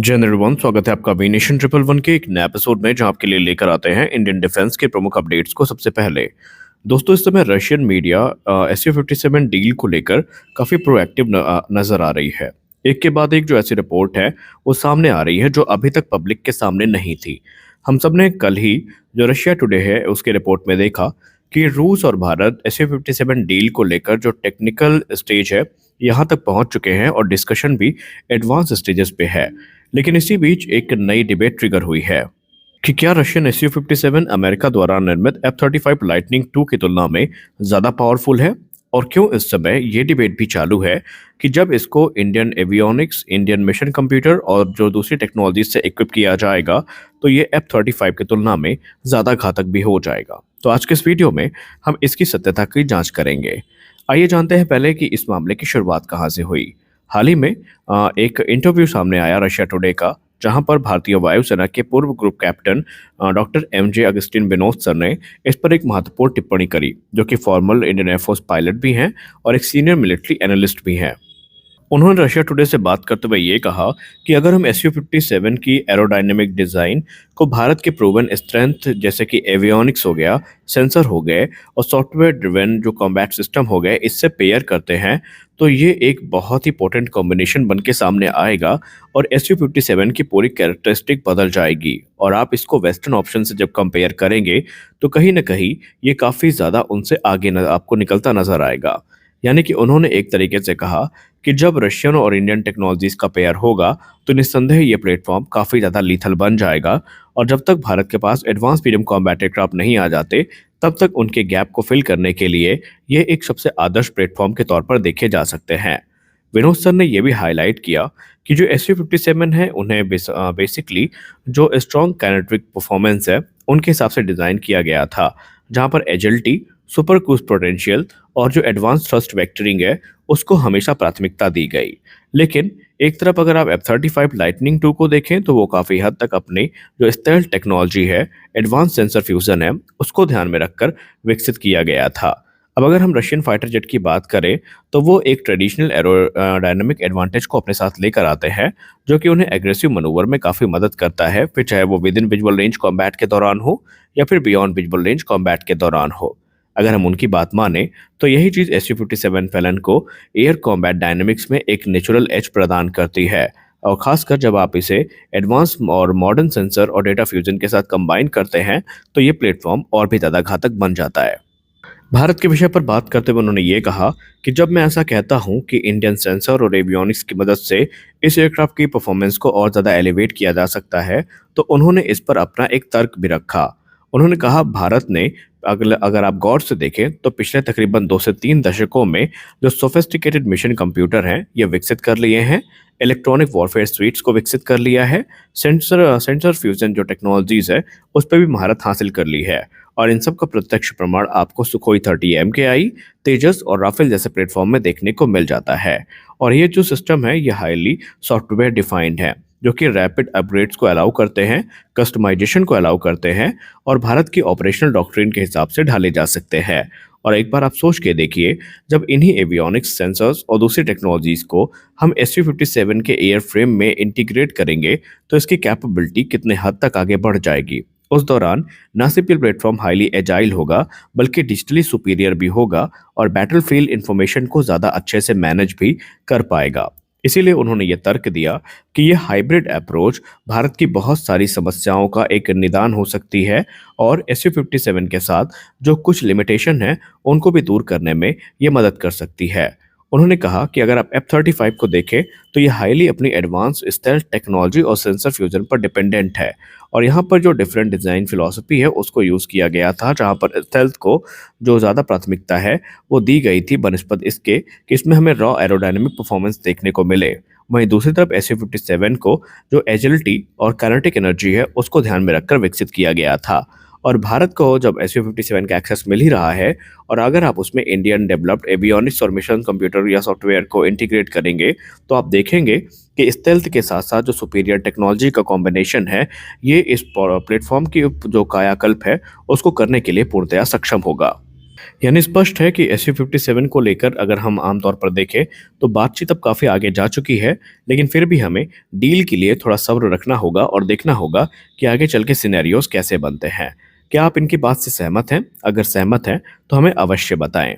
जय एवरीवन, स्वागत है आपका वी नेशन ट्रिपल वन के एक नए एपिसोड में, जहां आपके लिए लेकर आते हैं इंडियन डिफेंस के प्रमुख अपडेट्स को सबसे पहले। दोस्तों, इस समय रशियन मीडिया SU-57 डील को लेकर काफी प्रोएक्टिव नजर आ रही है। एक के बाद एक जो ऐसी रिपोर्ट है वो सामने आ रही है जो अभी तक पब्लिक के सामने नहीं थी। हम सब ने कल ही जो रशिया टुडे है उसके रिपोर्ट में देखा कि रूस और भारत SU-57 डील को लेकर जो टेक्निकल स्टेज है यहाँ तक पहुंच चुके हैं और डिस्कशन भी एडवांस स्टेजेस पे है। लेकिन इसी बीच एक नई डिबेट ट्रिगर हुई है कि क्या रशियन SU-57 अमेरिका द्वारा निर्मित F-35 लाइटनिंग 2 की तुलना में ज़्यादा पावरफुल है, और क्यों इस समय ये डिबेट भी चालू है कि जब इसको Indian avionics, Indian mission computer और जो दूसरी टेक्नोलॉजी से इक्विप किया जाएगा तो ये F-35 की तुलना में ज़्यादा घातक भी हो जाएगा। तो आज के इस वीडियो में हम इसकी सत्यता की जांच करेंगे। आइए जानते हैं पहले कि इस मामले की शुरुआत कहाँ से हुई। हाल ही में एक इंटरव्यू सामने आया रशिया टुडे का, जहां पर भारतीय वायुसेना के पूर्व group captain doctor MJ Augustine बेनोस सर ने इस पर एक महत्वपूर्ण टिप्पणी करी, जो कि फॉर्मल इंडियन एयरफोर्स पायलट भी हैं और एक सीनियर मिलिट्री एनालिस्ट भी हैं। उन्होंने रशिया टुडे से बात करते हुए ये कहा कि अगर हम SU-57 की एरोडायनेमिक डिज़ाइन को भारत के प्रूवन स्ट्रेंथ जैसे कि एवियोनिक्स हो गया, सेंसर हो गए और सॉफ्टवेयर ड्रिवन जो कॉम्बैट सिस्टम हो गए, इससे पेयर करते हैं तो ये एक बहुत ही पोटेंट कॉम्बिनेशन बन के सामने आएगा और SU-57 की पूरी कैरेक्टरिस्टिक बदल जाएगी। और आप इसको वेस्टर्न ऑप्शन से जब कंपेयर करेंगे तो कहीं ना कहीं ये काफ़ी ज़्यादा उनसे आगे आपको निकलता नजर आएगा। यानी कि उन्होंने एक तरीके से कहा कि जब रशियन और इंडियन टेक्नोलॉजीज का पेयर होगा तो निस्संदेह ये प्लेटफॉर्म काफ़ी ज़्यादा लीथल बन जाएगा, और जब तक भारत के पास एडवांस मीडियम कॉम्बैट एयरक्राफ्ट नहीं आ जाते तब तक उनके गैप को फिल करने के लिए ये एक सबसे आदर्श प्लेटफॉर्म के तौर पर देखे जा सकते हैं। विनोद सर ने यह भी हाईलाइट किया कि जो SU-57 है उन्हें बेसिकली जो स्ट्रॉन्ग काइनेटिक परफॉर्मेंस है उनके हिसाब से डिज़ाइन किया गया था, जहां पर एजिलिटी, सुपर क्रूज पोटेंशियल और जो एडवांस थ्रस्ट वेक्टरिंग है उसको हमेशा प्राथमिकता दी गई। लेकिन एक तरफ अगर आप F-35 लाइटनिंग 2 को देखें तो वो काफ़ी हद तक अपनी जो स्टेल्थ टेक्नोलॉजी है, एडवांस सेंसर फ्यूजन है, उसको ध्यान में रखकर विकसित किया गया था। अब अगर हम रशियन फाइटर जेट की बात करें तो वो एक ट्रेडिशनल एरोडायनामिक एडवांटेज को अपने साथ लेकर आते हैं, जो कि उन्हें एग्रेसिव मनूवर में काफ़ी मदद करता है, फिर चाहे वो with in visual range combat के दौरान हो या फिर बियॉन्ड विजुअल रेंज कॉम्बैट के दौरान हो। अगर हम उनकी बात माने तो यही चीज़ SU-57 फैलन को एयर कॉम्बैट डायनेमिक्स में एक नेचुरल एज प्रदान करती है, और खासकर जब आप इसे एडवांस और मॉडर्न सेंसर और डेटा फ्यूजन के साथ कंबाइन करते हैं तो ये प्लेटफॉर्म और भी ज़्यादा घातक बन जाता है। भारत के विषय पर बात करते हुए उन्होंने ये कहा कि जब मैं ऐसा कहता हूं कि इंडियन सेंसर और एवियोनिक्स की मदद से इस एयरक्राफ्ट की परफॉर्मेंस को और ज़्यादा एलिवेट किया जा सकता है, तो उन्होंने इस पर अपना एक तर्क भी रखा। उन्होंने कहा भारत ने अगर आप गौर से देखें तो पिछले तकरीबन 2 से 3 दशकों में जो सोफिस्टिकेटेड मिशन कंप्यूटर हैं ये विकसित कर लिए हैं, इलेक्ट्रॉनिक वॉरफेयर स्वीट्स को विकसित कर लिया है, सेंसर सेंसर फ्यूजन जो टेक्नोलॉजीज है उस पर भी महारत हासिल कर ली है, और इन सब का प्रत्यक्ष प्रमाण आपको सुखोई 30 MKI, तेजस और राफेल जैसे प्लेटफॉर्म में देखने को मिल जाता है। और ये जो सिस्टम है ये हाईली सॉफ्टवेयर डिफाइंड है, जो कि रैपिड अपग्रेड्स को अलाउ करते हैं, कस्टमाइजेशन को अलाउ करते हैं और भारत की ऑपरेशनल डॉक्ट्रिन के हिसाब से ढाले जा सकते हैं। और एक बार आप सोच के देखिए, जब इन्हीं एवियोनिक्स, सेंसर्स और दूसरी टेक्नोलॉजीज को हम SU-57 के एयर फ्रेम में इंटीग्रेट करेंगे तो इसकी कैपेबिलिटी कितने हद तक आगे बढ़ जाएगी। उस दौरान न सिर्फ ये प्लेटफॉर्म हाईली एजाइल होगा बल्कि डिजिटली सुपीरियर भी होगा और बैटलफील्ड इंफॉर्मेशन को ज़्यादा अच्छे से मैनेज भी कर पाएगा। इसीलिए उन्होंने ये तर्क दिया कि ये हाइब्रिड अप्रोच भारत की बहुत सारी समस्याओं का एक निदान हो सकती है, और SU-57 के साथ जो कुछ लिमिटेशन है उनको भी दूर करने में ये मदद कर सकती है। उन्होंने कहा कि अगर आप F-35 को देखें तो ये हाईली अपनी एडवांस स्टेल्थ टेक्नोलॉजी और सेंसर फ्यूजन पर डिपेंडेंट है, और यहाँ पर जो डिफरेंट डिज़ाइन फिलॉसफी है उसको यूज़ किया गया था, जहाँ पर स्टेल्थ को जो ज़्यादा प्राथमिकता है वो दी गई थी बनिस्बत इसके कि इसमें हमें रॉ एरोडायनेमिक परफॉर्मेंस देखने को मिले। वहीं दूसरी तरफ SU-57 को जो एजिलिटी और काइनेटिक एनर्जी है उसको ध्यान में रखकर विकसित किया गया था, और भारत को जब SU-57 का एक्सेस मिल ही रहा है और अगर आप उसमें इंडियन डेवलप्ड एवियोनिक्स और मिशन कंप्यूटर या सॉफ्टवेयर को इंटीग्रेट करेंगे तो आप देखेंगे कि स्टेल्थ के साथ साथ जो सुपीरियर टेक्नोलॉजी का कॉम्बिनेशन है ये इस प्लेटफॉर्म की जो कायाकल्प है उसको करने के लिए पूर्णतया सक्षम होगा। यानी स्पष्ट है कि SU-57 को लेकर अगर हम आमतौर पर देखें तो बातचीत अब काफ़ी आगे जा चुकी है, लेकिन फिर भी हमें डील के लिए थोड़ा सब्र रखना होगा और देखना होगा कि आगे चल के सिनेरियोज कैसे बनते हैं। क्या आप इनकी बात से सहमत हैं? अगर सहमत हैं तो हमें अवश्य बताएं।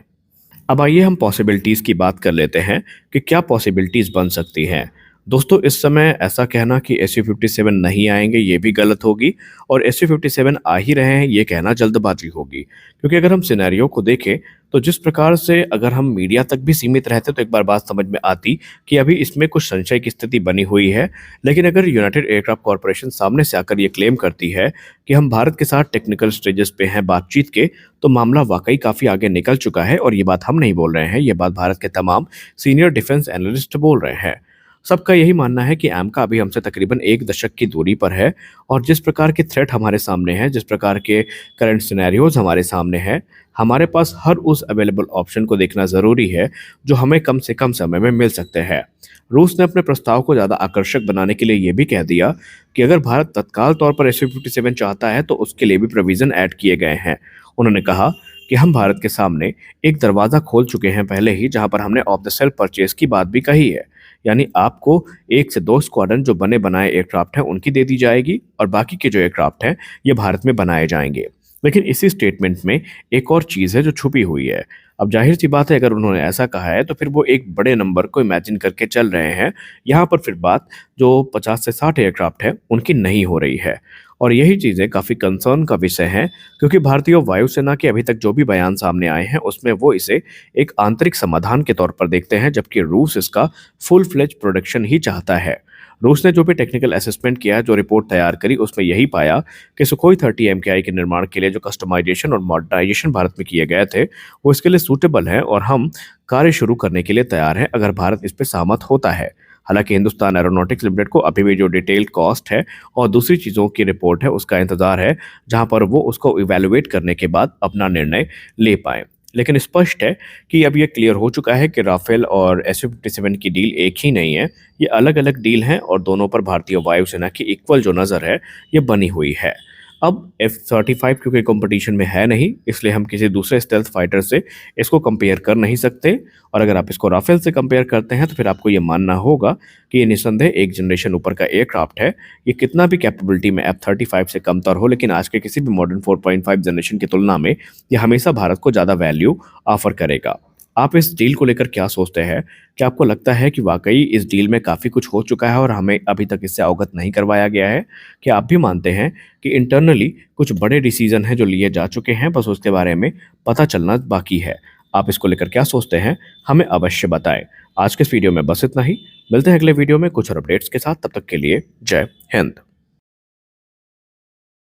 अब आइए हम पॉसिबिलिटीज़ की बात कर लेते हैं कि क्या पॉसिबिलिटीज़ बन सकती हैं। दोस्तों, इस समय ऐसा कहना कि SU-57 नहीं आएंगे ये भी गलत होगी, और SU-57 आ ही रहे हैं ये कहना जल्दबाजी होगी, क्योंकि अगर हम सिनेरियो को देखें तो जिस प्रकार से अगर हम मीडिया तक भी सीमित रहते तो एक बार बात समझ में आती कि अभी इसमें कुछ संशय की स्थिति बनी हुई है। लेकिन अगर यूनाइटेड एयरक्राफ्ट कॉरपोरेशन सामने से आकर ये क्लेम करती है कि हम भारत के साथ टेक्निकल स्टेजेस पे हैं बातचीत के, तो मामला वाकई काफ़ी आगे निकल चुका है। और ये बात हम नहीं बोल रहे हैं, ये बात भारत के तमाम सीनियर डिफेंस एनालिस्ट बोल रहे हैं। सबका यही मानना है कि अमेरिका अभी हमसे तकरीबन 1 दशक की दूरी पर है, और जिस प्रकार के थ्रेट हमारे सामने हैं, जिस प्रकार के करंट सिनेरियोज हमारे सामने हैं, हमारे पास हर उस अवेलेबल ऑप्शन को देखना ज़रूरी है जो हमें कम से कम समय में मिल सकते हैं। रूस ने अपने प्रस्ताव को ज़्यादा आकर्षक बनाने के लिए ये भी कह दिया कि अगर भारत तत्काल तौर पर SU-57 चाहता है तो उसके लिए भी प्रोविज़न ऐड किए गए हैं। उन्होंने कहा कि हम भारत के सामने एक दरवाज़ा खोल चुके हैं पहले ही, जहां पर हमने ऑफ द शेल्फ परचेज की बात भी कही है। यानी आपको 1 से 2 स्क्वाड्रन जो बने बनाए एयरक्राफ्ट हैं उनकी दे दी जाएगी, और बाकी के जो एयरक्राफ्ट हैं ये भारत में बनाए जाएंगे। लेकिन इसी स्टेटमेंट में एक और चीज़ है जो छुपी हुई है। अब जाहिर सी बात है, अगर उन्होंने ऐसा कहा है तो फिर वो एक बड़े नंबर को इमेजिन करके चल रहे हैं। यहाँ पर फिर बात जो 50 से 60 एयरक्राफ्ट है उनकी नहीं हो रही है, और यही चीज़ें काफ़ी कंसर्न का विषय हैं, क्योंकि भारतीय वायुसेना के अभी तक जो भी बयान सामने आए हैं उसमें वो इसे एक आंतरिक समाधान के तौर पर देखते हैं, जबकि रूस इसका फुल फ्लेज प्रोडक्शन ही चाहता है। रूस ने जो भी टेक्निकल असेसमेंट किया, जो रिपोर्ट तैयार करी, उसमें यही पाया कि सुखोई 30 MKI के निर्माण के लिए जो कस्टमाइजेशन और मॉडर्नाइजेशन भारत में किए गए थे वो इसके लिए सूटेबल हैं, और हम कार्य शुरू करने के लिए तैयार हैं अगर भारत इस पर सहमत होता है। हालांकि हिंदुस्तान एरोनॉटिक्स लिमिटेड को अभी भी जो डिटेल्ड कॉस्ट है और दूसरी चीज़ों की रिपोर्ट है उसका इंतजार है, जहां पर वो उसको इवैल्यूएट करने के बाद अपना निर्णय ले पाए। लेकिन स्पष्ट है कि अब ये क्लियर हो चुका है कि राफेल और SU-57 की डील एक ही नहीं है, ये अलग अलग डील हैं, और दोनों पर भारतीय वायुसेना की इक्वल जो नज़र है ये बनी हुई है। अब F-35 क्योंकि कंपटीशन में है नहीं, इसलिए हम किसी दूसरे स्टेल्थ फाइटर से इसको कंपेयर कर नहीं सकते, और अगर आप इसको राफेल से कंपेयर करते हैं तो फिर आपको ये मानना होगा कि ये निस्संदेह एक जनरेशन ऊपर का एयरक्राफ्ट है। ये कितना भी कैपेबिलिटी में F-35 से कमतर हो, लेकिन आज के किसी भी मॉडर्न 4.5 जनरेशन की तुलना में ये हमेशा भारत को ज़्यादा वैल्यू ऑफर करेगा। आप इस डील को लेकर क्या सोचते हैं? क्या आपको लगता है कि वाकई इस डील में काफ़ी कुछ हो चुका है और हमें अभी तक इससे अवगत नहीं करवाया गया है? क्या आप भी मानते हैं कि इंटरनली कुछ बड़े डिसीजन हैं जो लिए जा चुके हैं, बस उसके बारे में पता चलना बाकी है? आप इसको लेकर क्या सोचते हैं? हमें अवश्य बताएं। आज के इस वीडियो में बस इतना ही। मिलते हैं अगले वीडियो में कुछ और अपडेट्स के साथ। तब तक के लिए जय हिंद।